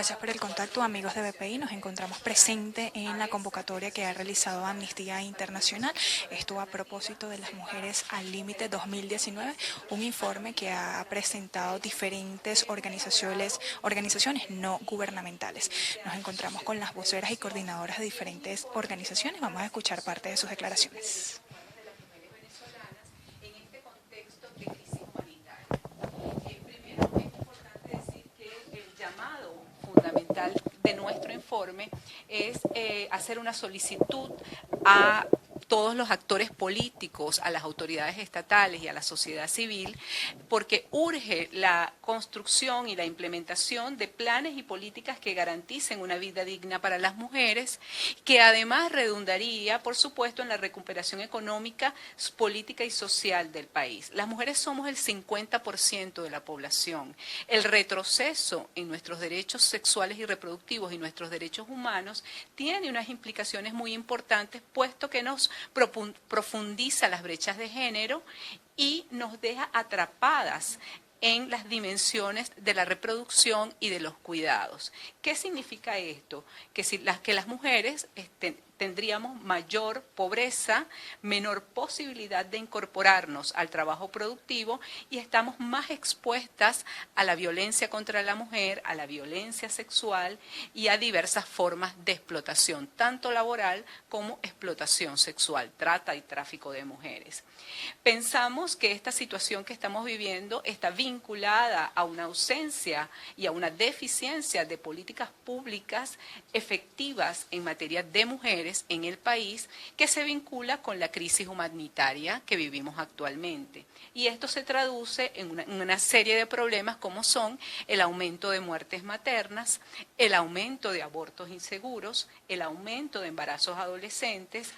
Gracias por el contacto, amigos de BPI. Nos encontramos presentes en la convocatoria que ha realizado Amnistía Internacional. Esto a propósito de las mujeres al límite 2019, un informe que ha presentado diferentes organizaciones no gubernamentales. Nos encontramos con las voceras y coordinadoras de diferentes organizaciones. Vamos a escuchar parte de sus declaraciones. Fundamental de nuestro informe es hacer una solicitud a todos los actores políticos, a las autoridades estatales y a la sociedad civil, porque urge la construcción y la implementación de planes y políticas que garanticen una vida digna para las mujeres, que además redundaría, por supuesto, en la recuperación económica, política y social del país. Las mujeres somos el 50% de la población. El retroceso en nuestros derechos sexuales y reproductivos y nuestros derechos humanos tiene unas implicaciones muy importantes, puesto que nos profundiza las brechas de género y nos deja atrapadas en las dimensiones de la reproducción y de los cuidados. ¿Qué significa esto? Que las mujeres tendríamos mayor pobreza, menor posibilidad de incorporarnos al trabajo productivo y estamos más expuestas a la violencia contra la mujer, a la violencia sexual y a diversas formas de explotación, tanto laboral como explotación sexual, trata y tráfico de mujeres. Pensamos que esta situación que estamos viviendo está vinculada a una ausencia y a una deficiencia de políticas públicas efectivas en materia de mujeres en el país, que se vincula con la crisis humanitaria que vivimos actualmente. Y esto se traduce en una serie de problemas como son el aumento de muertes maternas, el aumento de abortos inseguros, el aumento de embarazos adolescentes,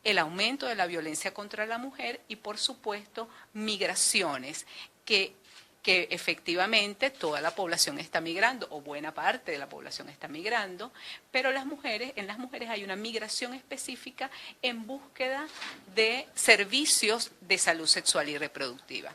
el aumento de la violencia contra la mujer y, por supuesto, migraciones que efectivamente toda la población está migrando, o buena parte de la población está migrando, pero en las mujeres hay una migración específica en búsqueda de servicios de salud sexual y reproductiva.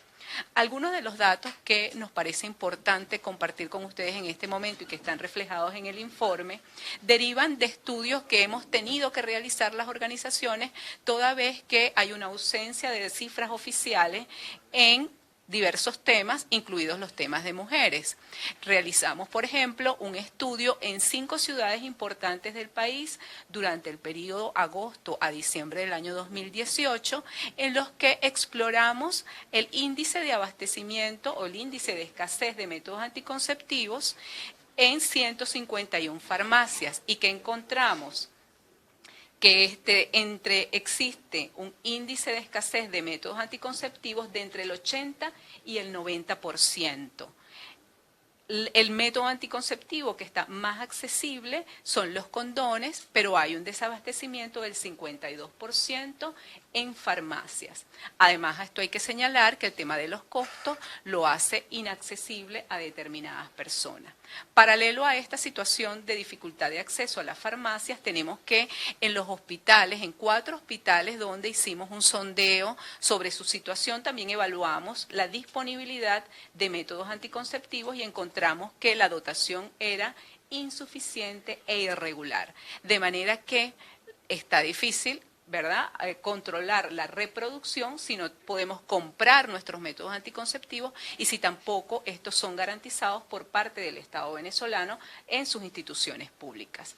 Algunos de los datos que nos parece importante compartir con ustedes en este momento y que están reflejados en el informe derivan de estudios que hemos tenido que realizar las organizaciones, toda vez que hay una ausencia de cifras oficiales en diversos temas, incluidos los temas de mujeres. Realizamos, por ejemplo, un estudio en 5 ciudades importantes del país durante el periodo agosto a diciembre del año 2018, en los que exploramos el índice de abastecimiento o el índice de escasez de métodos anticonceptivos en 151 farmacias y que encontramos que existe un índice de escasez de métodos anticonceptivos de entre el 80 y el 90%. El método anticonceptivo que está más accesible son los condones, pero hay un desabastecimiento del 52% en farmacias. Además, esto hay que señalar que el tema de los costos lo hace inaccesible a determinadas personas. Paralelo a esta situación de dificultad de acceso a las farmacias, tenemos que en los hospitales, en 4 hospitales donde hicimos un sondeo sobre su situación, también evaluamos la disponibilidad de métodos anticonceptivos y encontramos que la dotación era insuficiente e irregular. De manera que está difícil, ¿verdad?, controlar la reproducción si no podemos comprar nuestros métodos anticonceptivos y si tampoco estos son garantizados por parte del Estado venezolano en sus instituciones públicas.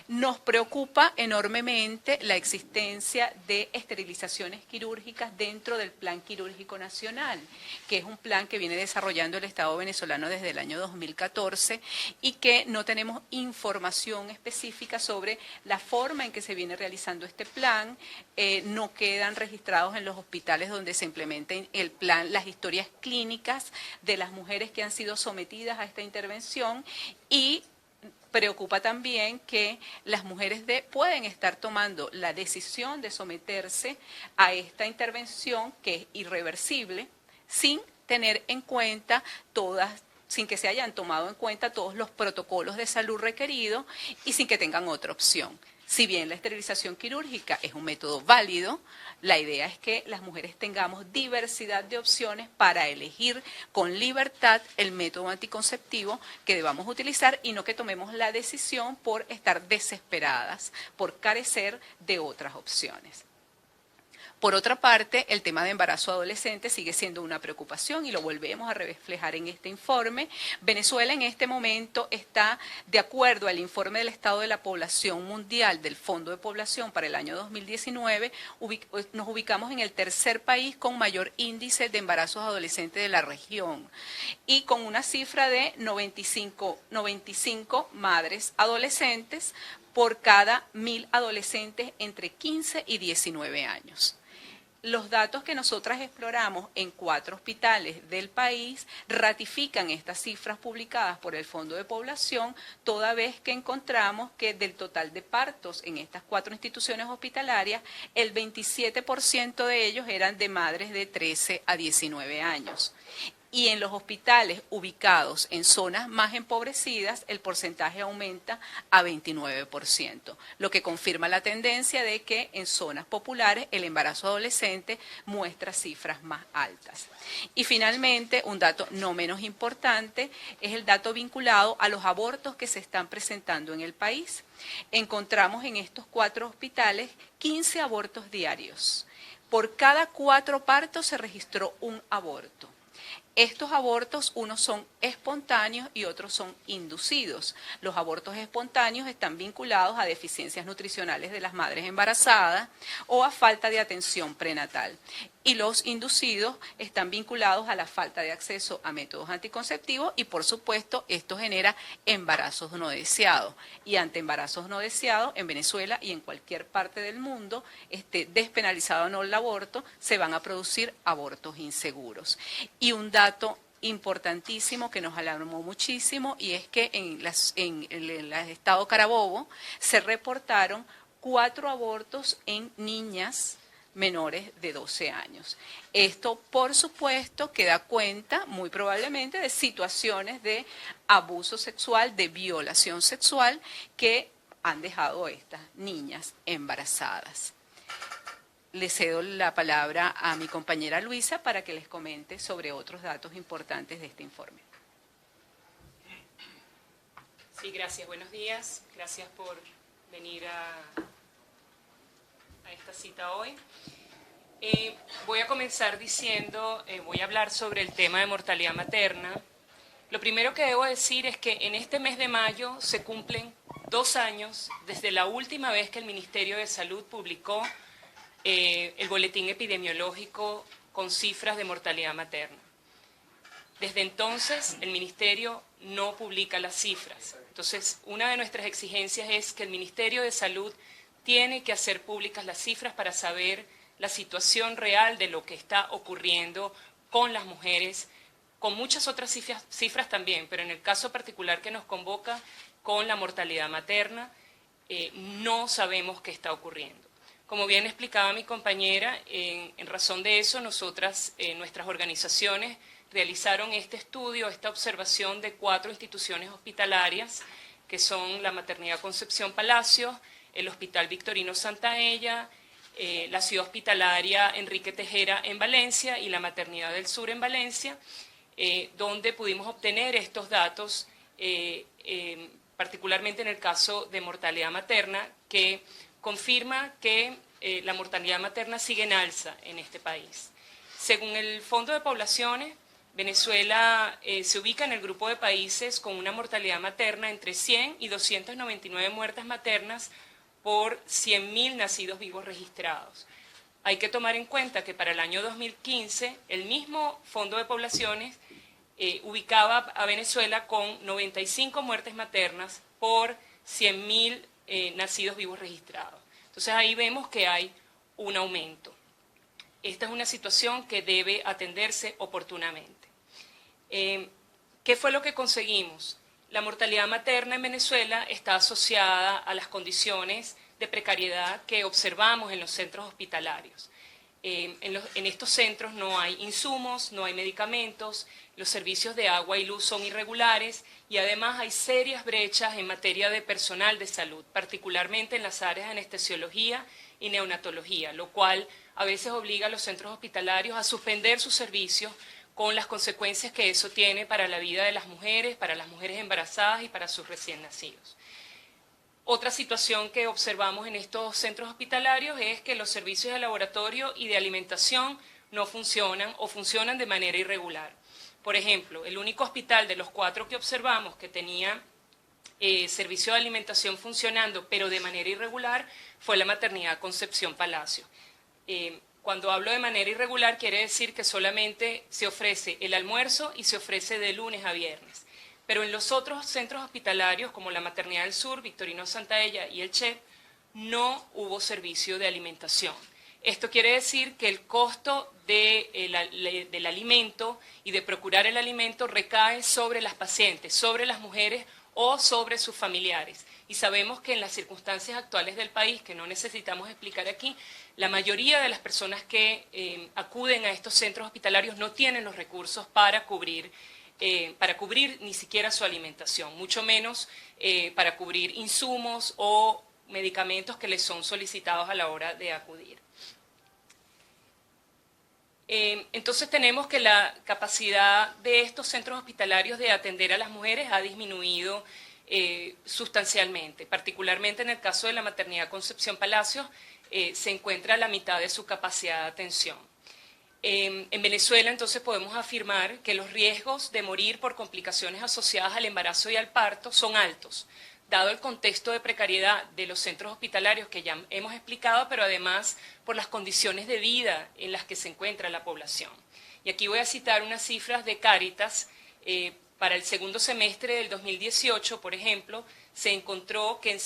Nos preocupa enormemente la existencia de esterilizaciones quirúrgicas dentro del Plan Quirúrgico Nacional, que es un plan que viene desarrollando el Estado venezolano desde el año 2014 y que no tenemos información específica sobre la forma en que se viene realizando este plan. No quedan registrados en los hospitales donde se implementa el plan las historias clínicas de las mujeres que han sido sometidas a esta intervención y preocupa también que las mujeres pueden estar tomando la decisión de someterse a esta intervención que es irreversible sin tener en cuenta sin que se hayan tomado en cuenta todos los protocolos de salud requeridos y sin que tengan otra opción. Si bien la esterilización quirúrgica es un método válido, la idea es que las mujeres tengamos diversidad de opciones para elegir con libertad el método anticonceptivo que debamos utilizar y no que tomemos la decisión por estar desesperadas, por carecer de otras opciones. Por otra parte, el tema de embarazo adolescente sigue siendo una preocupación y lo volvemos a reflejar en este informe. Venezuela en este momento está, de acuerdo al informe del Estado de la Población Mundial del Fondo de Población para el año 2019, nos ubicamos en el tercer país con mayor índice de embarazos adolescentes de la región y con una cifra de 95 madres adolescentes por cada 1.000 adolescentes entre 15 y 19 años. Los datos que nosotras exploramos en 4 hospitales del país ratifican estas cifras publicadas por el Fondo de Población, toda vez que encontramos que del total de partos en estas 4 instituciones hospitalarias, el 27% de ellos eran de madres de 13 a 19 años. Y en los hospitales ubicados en zonas más empobrecidas, el porcentaje aumenta a 29%, lo que confirma la tendencia de que en zonas populares el embarazo adolescente muestra cifras más altas. Y finalmente, un dato no menos importante es el dato vinculado a los abortos que se están presentando en el país. Encontramos en estos 4 hospitales 15 abortos diarios. Por cada 4 partos se registró un aborto. Estos abortos, unos son espontáneos y otros son inducidos. Los abortos espontáneos están vinculados a deficiencias nutricionales de las madres embarazadas o a falta de atención prenatal. Y los inducidos están vinculados a la falta de acceso a métodos anticonceptivos y, por supuesto, esto genera embarazos no deseados. Y ante embarazos no deseados, en Venezuela y en cualquier parte del mundo, despenalizado o no el aborto, se van a producir abortos inseguros. Y un dato importantísimo que nos alarmó muchísimo y es que en el estado Carabobo se reportaron 4 abortos en niñas menores de 12 años. Esto, por supuesto, que da cuenta, muy probablemente, de situaciones de abuso sexual, de violación sexual, que han dejado a estas niñas embarazadas. Le cedo la palabra a mi compañera Luisa para que les comente sobre otros datos importantes de este informe. Sí, gracias. Buenos días. Gracias por venir a esta cita hoy. Voy a comenzar diciendo, voy a hablar sobre el tema de mortalidad materna. Lo primero que debo decir es que en este mes de mayo se cumplen 2 años desde la última vez que el Ministerio de Salud publicó el boletín epidemiológico con cifras de mortalidad materna. Desde entonces, el Ministerio no publica las cifras. Entonces, una de nuestras exigencias es que el Ministerio de Salud tiene que hacer públicas las cifras para saber la situación real de lo que está ocurriendo con las mujeres, con muchas otras cifras también, pero en el caso particular que nos convoca, con la mortalidad materna, no sabemos qué está ocurriendo. Como bien explicaba mi compañera, en razón de eso, nosotras, nuestras organizaciones, realizaron este estudio, esta observación de 4 instituciones hospitalarias, que son la Maternidad Concepción Palacios, el Hospital Victorino Santaella, la Ciudad Hospitalaria Enrique Tejera en Valencia y la Maternidad del Sur en Valencia, donde pudimos obtener estos datos, particularmente en el caso de mortalidad materna, que confirma que la mortalidad materna sigue en alza en este país. Según el Fondo de Poblaciones, Venezuela se ubica en el grupo de países con una mortalidad materna entre 100 y 299 muertes maternas por 100.000 nacidos vivos registrados. Hay que tomar en cuenta que para el año 2015, el mismo Fondo de Poblaciones ubicaba a Venezuela con 95 muertes maternas por 100.000 nacidos vivos registrados. Entonces ahí vemos que hay un aumento. Esta es una situación que debe atenderse oportunamente. ¿Qué fue lo que conseguimos? La mortalidad materna en Venezuela está asociada a las condiciones de precariedad que observamos en los centros hospitalarios. en estos centros no hay insumos, no hay medicamentos, los servicios de agua y luz son irregulares y además hay serias brechas en materia de personal de salud, particularmente en las áreas de anestesiología y neonatología, lo cual a veces obliga a los centros hospitalarios a suspender sus servicios con las consecuencias que eso tiene para la vida de las mujeres, para las mujeres embarazadas y para sus recién nacidos. Otra situación que observamos en estos centros hospitalarios es que los servicios de laboratorio y de alimentación no funcionan o funcionan de manera irregular. Por ejemplo, el único hospital de los 4 que observamos que tenía servicio de alimentación funcionando, pero de manera irregular, fue la maternidad Concepción Palacio. Cuando hablo de manera irregular, quiere decir que solamente se ofrece el almuerzo y se ofrece de lunes a viernes. Pero en los otros centros hospitalarios, como la Maternidad del Sur, Victorino Santaella y el CHEP, no hubo servicio de alimentación. Esto quiere decir que el costo del alimento y de procurar el alimento recae sobre las pacientes, sobre las mujeres o sobre sus familiares. Y sabemos que en las circunstancias actuales del país, que no necesitamos explicar aquí, la mayoría de las personas que acuden a estos centros hospitalarios no tienen los recursos para cubrir ni siquiera su alimentación, mucho menos para cubrir insumos o medicamentos que les son solicitados a la hora de acudir. Entonces tenemos que la capacidad de estos centros hospitalarios de atender a las mujeres ha disminuido sustancialmente, particularmente en el caso de la Maternidad Concepción Palacios, se encuentra a la mitad de su capacidad de atención. En Venezuela, entonces, podemos afirmar que los riesgos de morir por complicaciones asociadas al embarazo y al parto son altos, dado el contexto de precariedad de los centros hospitalarios que ya hemos explicado, pero además por las condiciones de vida en las que se encuentra la población. Y aquí voy a citar unas cifras de Cáritas. Para el segundo semestre del 2018, por ejemplo, se encontró que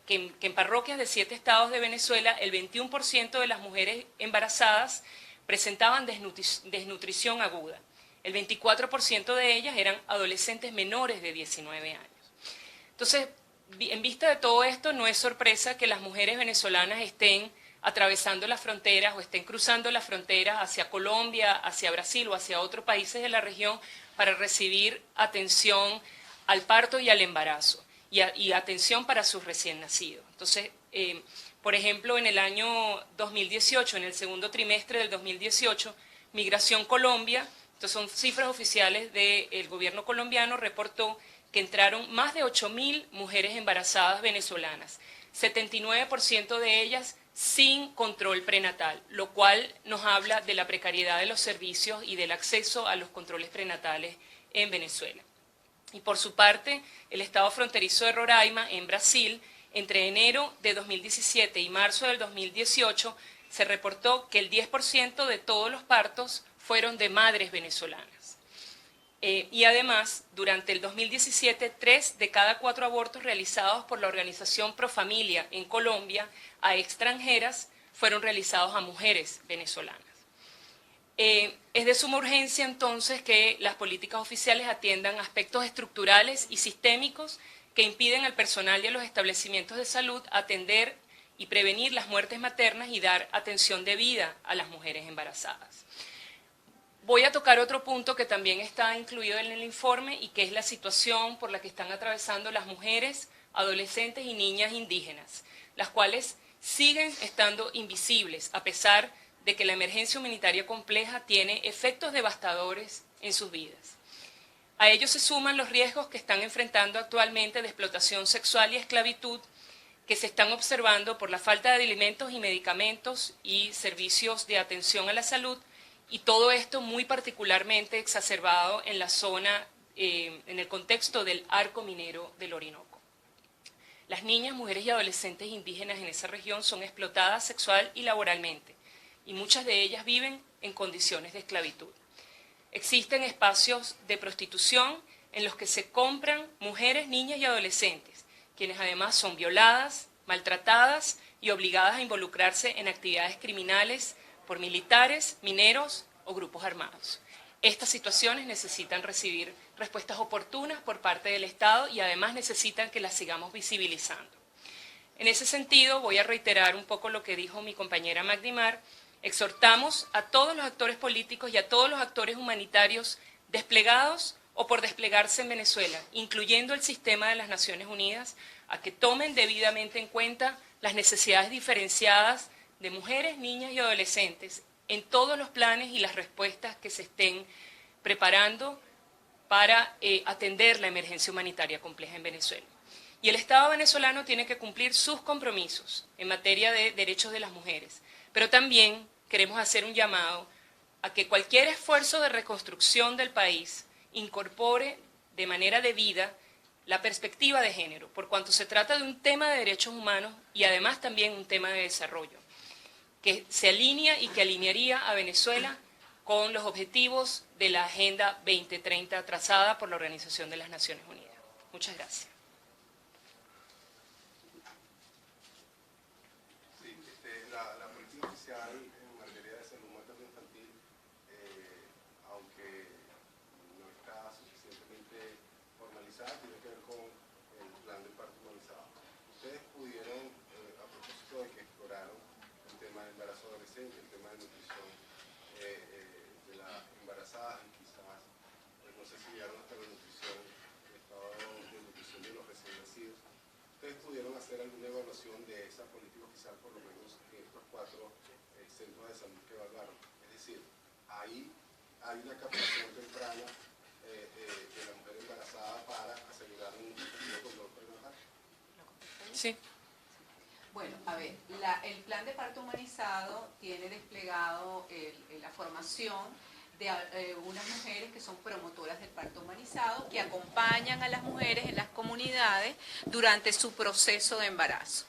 en parroquias de 7 estados de Venezuela, el 21% de las mujeres embarazadas presentaban desnutrición aguda. El 24% de ellas eran adolescentes menores de 19 años. Entonces, en vista de todo esto, no es sorpresa que las mujeres venezolanas estén atravesando las fronteras o estén cruzando las fronteras hacia Colombia, hacia Brasil o hacia otros países de la región para recibir atención al parto y al embarazo y atención para sus recién nacidos. Entonces, por ejemplo, en el año 2018, en el segundo trimestre del 2018, Migración Colombia, estas son cifras oficiales del gobierno colombiano, reportó que entraron más de 8.000 mujeres embarazadas venezolanas, 79% de ellas sin control prenatal, lo cual nos habla de la precariedad de los servicios y del acceso a los controles prenatales en Venezuela. Y por su parte, el estado fronterizo de Roraima, en Brasil, entre enero de 2017 y marzo del 2018, se reportó que el 10% de todos los partos fueron de madres venezolanas. Y además, durante el 2017, 3 de cada 4 abortos realizados por la organización Profamilia en Colombia a extranjeras fueron realizados a mujeres venezolanas. Es de suma urgencia entonces que las políticas oficiales atiendan aspectos estructurales y sistémicos que impiden al personal y a los establecimientos de salud atender y prevenir las muertes maternas y dar atención debida a las mujeres embarazadas. Voy a tocar otro punto que también está incluido en el informe y que es la situación por la que están atravesando las mujeres, adolescentes y niñas indígenas, las cuales siguen estando invisibles a pesar de que la emergencia humanitaria compleja tiene efectos devastadores en sus vidas. A ello se suman los riesgos que están enfrentando actualmente de explotación sexual y esclavitud que se están observando por la falta de alimentos y medicamentos y servicios de atención a la salud, y todo esto muy particularmente exacerbado en la zona, en el contexto del arco minero del Orinoco. Las niñas, mujeres y adolescentes indígenas en esa región son explotadas sexual y laboralmente, y muchas de ellas viven en condiciones de esclavitud. Existen espacios de prostitución en los que se compran mujeres, niñas y adolescentes, quienes además son violadas, maltratadas y obligadas a involucrarse en actividades criminales por militares, mineros o grupos armados. Estas situaciones necesitan recibir respuestas oportunas por parte del Estado y además necesitan que las sigamos visibilizando. En ese sentido, voy a reiterar un poco lo que dijo mi compañera Magdimar. Exhortamos a todos los actores políticos y a todos los actores humanitarios desplegados o por desplegarse en Venezuela, incluyendo el sistema de las Naciones Unidas, a que tomen debidamente en cuenta las necesidades diferenciadas de mujeres, niñas y adolescentes en todos los planes y las respuestas que se estén preparando para atender la emergencia humanitaria compleja en Venezuela. Y el Estado venezolano tiene que cumplir sus compromisos en materia de derechos de las mujeres, pero también queremos hacer un llamado a que cualquier esfuerzo de reconstrucción del país incorpore de manera debida la perspectiva de género, por cuanto se trata de un tema de derechos humanos y además también un tema de desarrollo, que se alinea y que alinearía a Venezuela con los objetivos de la Agenda 2030 trazada por la Organización de las Naciones Unidas. Muchas gracias. Sí, la política oficial en materia de salud materno-infantil, aunque no está suficientemente formalizada, tiene que ver con el plan de parto humanizado. Ustedes pudieron, a propósito de que exploraron el tema del embarazo adolescente, el tema de nutrición de las embarazadas y quizás, no sé si llegaron hasta la nutrición, el estado de nutrición de los recién nacidos. ¿Ustedes pudieron hacer alguna evaluación de esa política oficial, por lo menos en estos 4 centros de salud que evaluaron? Es decir, ahí hay una captación temprana de la mujer embarazada para asegurar un control prenatal. Sí. Bueno, a ver, el plan de parto humanizado tiene desplegado la formación de unas mujeres que son promotoras del parto humanizado, que acompañan a las mujeres en las comunidades durante su proceso de embarazo.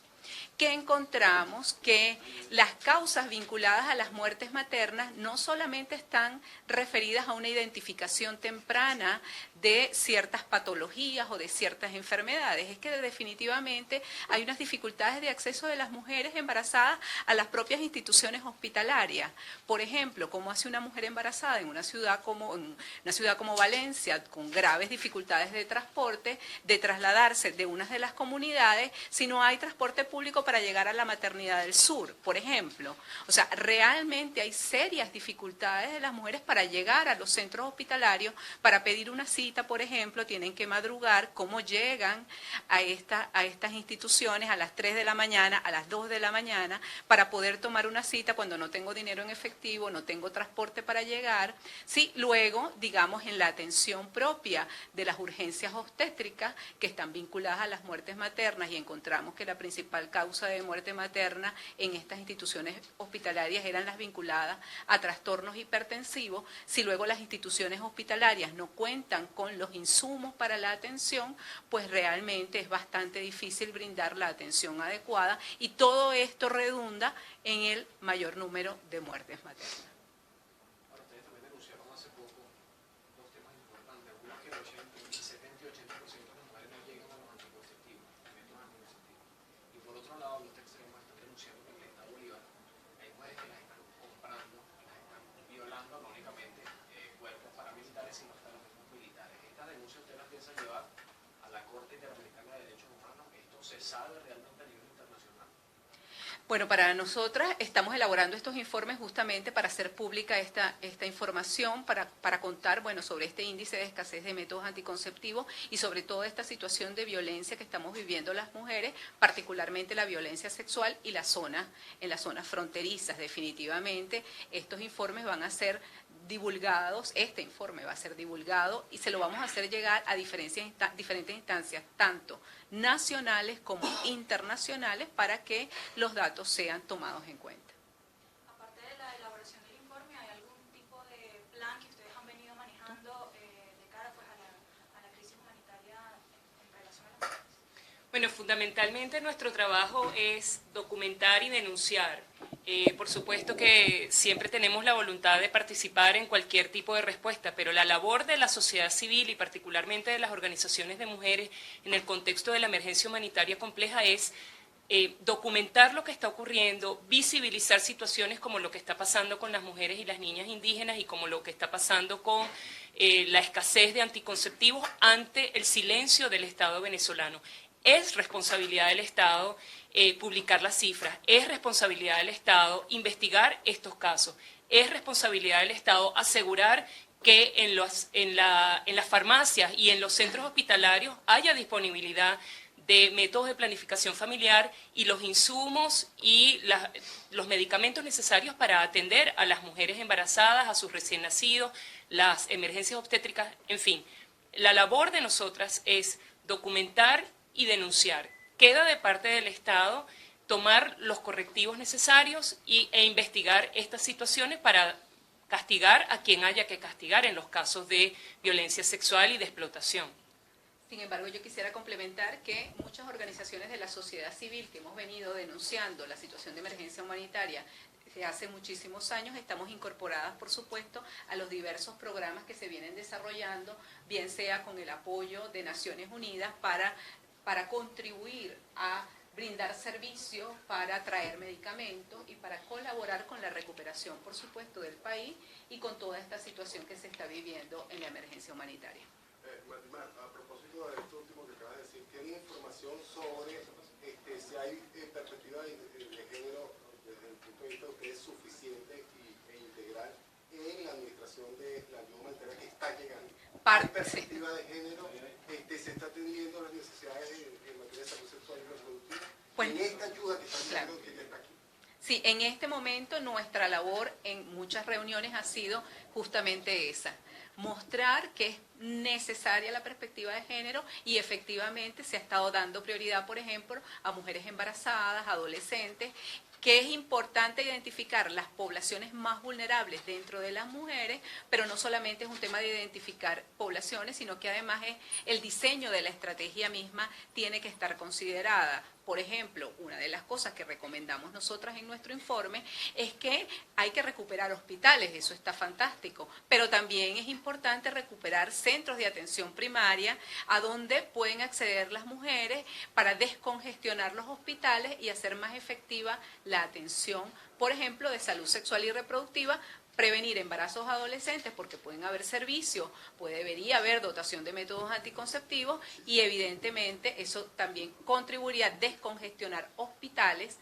Que encontramos que las causas vinculadas a las muertes maternas no solamente están referidas a una identificación temprana de ciertas patologías o de ciertas enfermedades, es que definitivamente hay unas dificultades de acceso de las mujeres embarazadas a las propias instituciones hospitalarias. Por ejemplo, ¿cómo hace una mujer embarazada en una ciudad como Valencia, con graves dificultades de transporte, de trasladarse de unas de las comunidades si no hay transporte público para llegar a la maternidad del sur, por ejemplo? O sea, realmente hay serias dificultades de las mujeres para llegar a los centros hospitalarios, para pedir una cita, por ejemplo, tienen que madrugar. ¿Cómo llegan a estas instituciones a las 3 de la mañana, a las 2 de la mañana, para poder tomar una cita cuando no tengo dinero en efectivo, no tengo transporte para llegar? Sí, luego, digamos, en la atención propia de las urgencias obstétricas que están vinculadas a las muertes maternas, y encontramos que la principal causa de muerte materna en estas instituciones hospitalarias eran las vinculadas a trastornos hipertensivos. Si luego las instituciones hospitalarias no cuentan con los insumos para la atención, pues realmente es bastante difícil brindar la atención adecuada, y todo esto redunda en el mayor número de muertes maternas. ¿Se sabe realmente a nivel internacional? Bueno, para nosotras estamos elaborando estos informes justamente para hacer pública esta información, para contar, bueno, sobre este índice de escasez de métodos anticonceptivos y sobre todo esta situación de violencia que estamos viviendo las mujeres, particularmente la violencia sexual y en las zonas fronterizas. Definitivamente estos informes van a ser divulgados, este informe va a ser divulgado y se lo vamos a hacer llegar a diferentes instancias, tanto nacionales como internacionales, para que los datos sean tomados en cuenta. Aparte de la elaboración del informe, ¿hay algún tipo de plan que ustedes han venido manejando de cara pues, a la crisis humanitaria en relación a las mujeres? Bueno, fundamentalmente nuestro trabajo es documentar y denunciar. Por supuesto que siempre tenemos la voluntad de participar en cualquier tipo de respuesta, pero la labor de la sociedad civil y particularmente de las organizaciones de mujeres en el contexto de la emergencia humanitaria compleja es documentar lo que está ocurriendo, visibilizar situaciones como lo que está pasando con las mujeres y las niñas indígenas y como lo que está pasando con la escasez de anticonceptivos ante el silencio del Estado venezolano. Es responsabilidad del Estado publicar las cifras, es responsabilidad del Estado investigar estos casos, es responsabilidad del Estado asegurar que en las farmacias y en los centros hospitalarios haya disponibilidad de métodos de planificación familiar y los insumos y los medicamentos necesarios para atender a las mujeres embarazadas, a sus recién nacidos, las emergencias obstétricas, en fin. La labor de nosotras es documentar y denunciar. Queda de parte del Estado tomar los correctivos necesarios e investigar estas situaciones para castigar a quien haya que castigar en los casos de violencia sexual y de explotación. Sin embargo, yo quisiera complementar que muchas organizaciones de la sociedad civil que hemos venido denunciando la situación de emergencia humanitaria desde hace muchísimos años, estamos incorporadas, por supuesto, a los diversos programas que se vienen desarrollando, bien sea con el apoyo de Naciones Unidas para contribuir a brindar servicios, para traer medicamentos y para colaborar con la recuperación, por supuesto, del país y con toda esta situación que se está viviendo en la emergencia humanitaria. Marimar, a propósito de esto último que acabas de decir, ¿tiene información sobre si hay perspectiva de género desde el punto de vista de ustedes suficiente e integral en la administración de la ayuda humanitaria que está llegando? ¿Hay perspectiva de género? ¿Se está atendiendo las necesidades en materia de salud sexual y reproductiva? Pues, en esta ayuda que está llegando, que ya está aquí. Sí, en este momento nuestra labor en muchas reuniones ha sido justamente esa, mostrar que es necesaria la perspectiva de género y efectivamente se ha estado dando prioridad, por ejemplo, a mujeres embarazadas, adolescentes, que es importante identificar las poblaciones más vulnerables dentro de las mujeres, pero no solamente es un tema de identificar poblaciones, sino que además el diseño de la estrategia misma tiene que estar considerada. Por ejemplo, una de las cosas que recomendamos nosotras en nuestro informe es que hay que recuperar hospitales, eso está fantástico, pero también es importante recuperar centros de atención primaria a donde pueden acceder las mujeres para descongestionar los hospitales y hacer más efectiva la atención, por ejemplo, de salud sexual y reproductiva, prevenir embarazos adolescentes porque pueden haber servicios, debería haber dotación de métodos anticonceptivos y evidentemente eso también contribuiría a descongestionar hospitales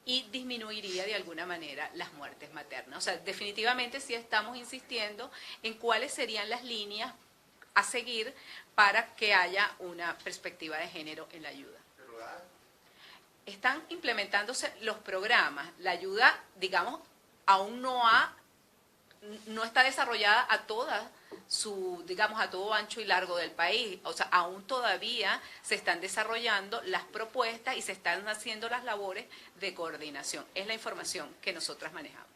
y disminuiría de alguna manera las muertes maternas. O sea, definitivamente sí estamos insistiendo en cuáles serían las líneas a seguir para que haya una perspectiva de género en la ayuda. Están implementándose los programas, la ayuda, digamos, aún no está desarrollada a toda digamos, a todo ancho y largo del país. O sea, aún todavía se están desarrollando las propuestas y se están haciendo las labores de coordinación. Es la información que nosotras manejamos.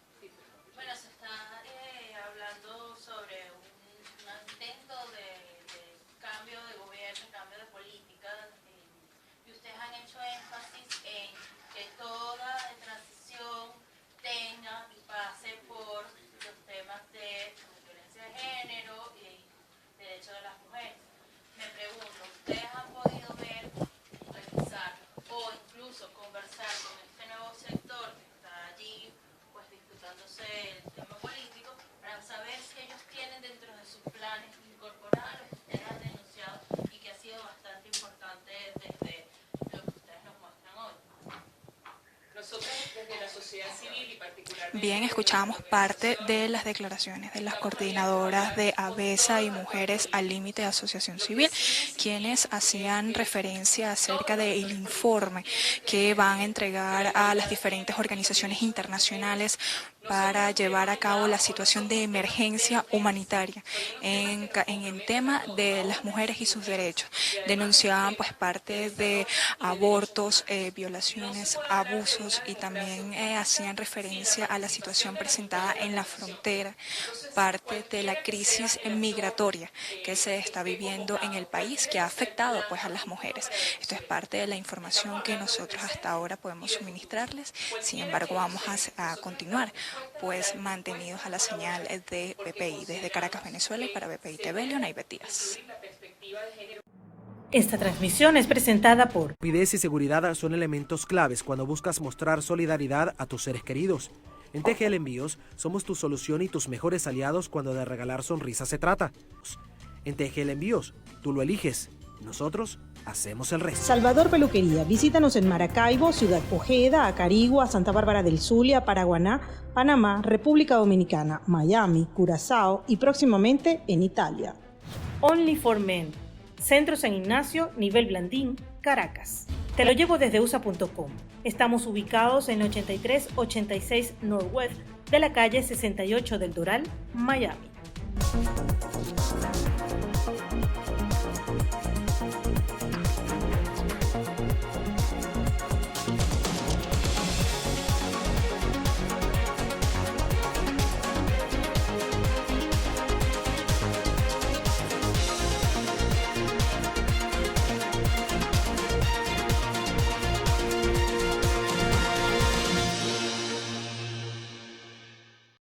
Bueno, se está hablando sobre un intento de cambio de gobierno, cambio de política, y ustedes han hecho énfasis en que toda transición tenga y pase por los temas de violencia de género y derechos de las mujeres. Me pregunto, ¿ustedes han podido ver, revisar o incluso conversar con este nuevo sector que está allí pues disputándose el tema político para saber si ellos tienen dentro de sus planes incorporar lo que ustedes han denunciado y que ha sido bastante importante desde lo que ustedes nos muestran hoy? Nosotros desde la sociedad civil y particularmente... Bien, escuchamos parte de las declaraciones de las coordinadoras de ABESA y Mujeres al Límite de Asociación Civil, quienes hacían referencia acerca del informe que van a entregar a las diferentes organizaciones internacionales para llevar a cabo la situación de emergencia humanitaria en el tema de las mujeres y sus derechos. Denunciaban pues parte de abortos, violaciones, abusos y también hacían referencia a la situación presentada en la frontera, parte de la crisis migratoria que se está viviendo en el país, que ha afectado pues a las mujeres. Esto es parte de la información que nosotros hasta ahora podemos suministrarles. Sin embargo, vamos a continuar pues mantenidos a la señal de BPI desde Caracas, Venezuela, y para BPI TV, Leonay Díaz. Esta transmisión es presentada por Rapidez y seguridad son elementos claves cuando buscas mostrar solidaridad a tus seres queridos. En TGL Envíos somos tu solución y tus mejores aliados cuando de regalar sonrisas se trata. En TGL Envíos, tú lo eliges, nosotros hacemos el resto. Salvador Peluquería. Visítanos en Maracaibo, Ciudad Ojeda, Acarigua, Santa Bárbara del Zulia, Paraguaná, Panamá, República Dominicana, Miami, Curazao y próximamente en Italia. Only for Men. Centro San Ignacio, nivel Blandín, Caracas. Te lo llevo desde USA.com. Estamos ubicados en 8386 Northwest de la calle 68 del Doral, Miami.